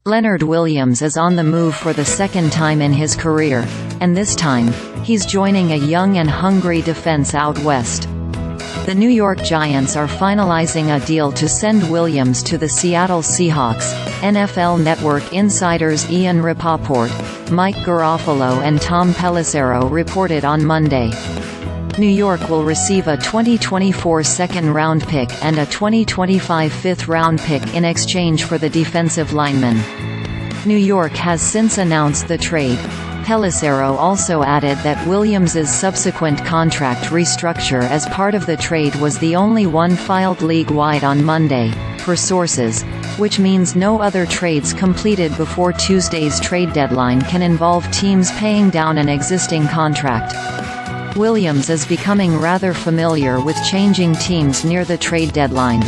Leonard Williams is on the move for the second time in his career, and this time, he's joining a young and hungry defense out west. The New York Giants are finalizing a deal to send Williams to the Seattle Seahawks, NFL Network Insiders Ian Rapoport, Mike Garafolo and Tom Pelissero reported on Monday. New York will receive a 2024 second-round pick and a 2025 fifth-round pick in exchange for the defensive lineman. New York has since announced the trade. Pelissero also added that Williams's subsequent contract restructure as part of the trade was the only one filed league-wide on Monday, per sources, which means no other trades completed before Tuesday's trade deadline can involve teams paying down an existing contract. Williams is becoming rather familiar with changing teams near the trade deadline.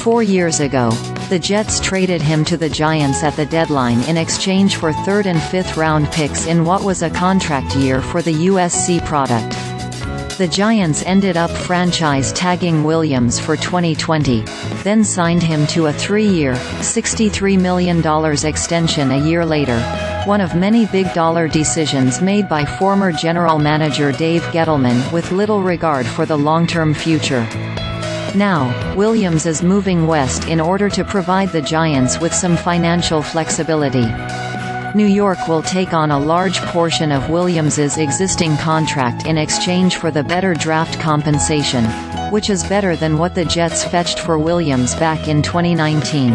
4 years ago, the Jets traded him to the Giants at the deadline in exchange for third and fifth round picks in what was a contract year for the USC product. The Giants ended up franchise tagging Williams for 2020, then signed him to a 3-year, $63 million extension a year later, one of many big-dollar decisions made by former general manager Dave Gettleman with little regard for the long-term future. Now, Williams is moving west in order to provide the Giants with some financial flexibility. New York will take on a large portion of Williams's existing contract in exchange for the better draft compensation, which is better than what the Jets fetched for Williams back in 2019.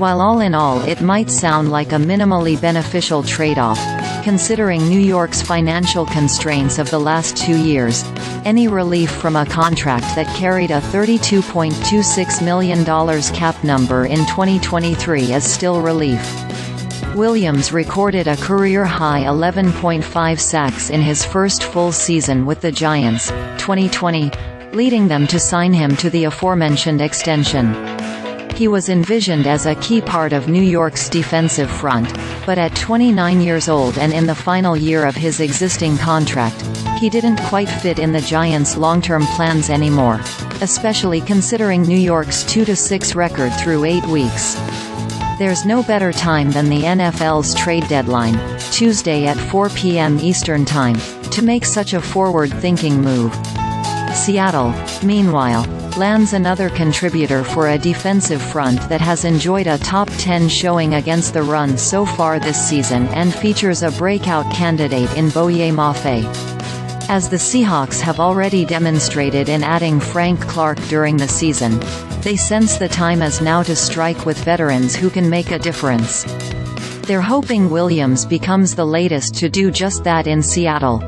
While all in all it might sound like a minimally beneficial trade-off, considering New York's financial constraints of the last 2 years, any relief from a contract that carried a $32.26 million cap number in 2023 is still relief. Williams recorded a career-high 11.5 sacks in his first full season with the Giants, 2020, leading them to sign him to the aforementioned extension. He was envisioned as a key part of New York's defensive front, but at 29 years old and in the final year of his existing contract, he didn't quite fit in the Giants' long-term plans anymore, especially considering New York's 2-6 record through 8 weeks. There's no better time than the NFL's trade deadline, Tuesday at 4 p.m. Eastern Time, to make such a forward-thinking move. Seattle, meanwhile, lands another contributor for a defensive front that has enjoyed a top 10 showing against the run so far this season and features a breakout candidate in Boye Mafe. As the Seahawks have already demonstrated in adding Frank Clark during the season, they sense the time is now to strike with veterans who can make a difference. They're hoping Williams becomes the latest to do just that in Seattle.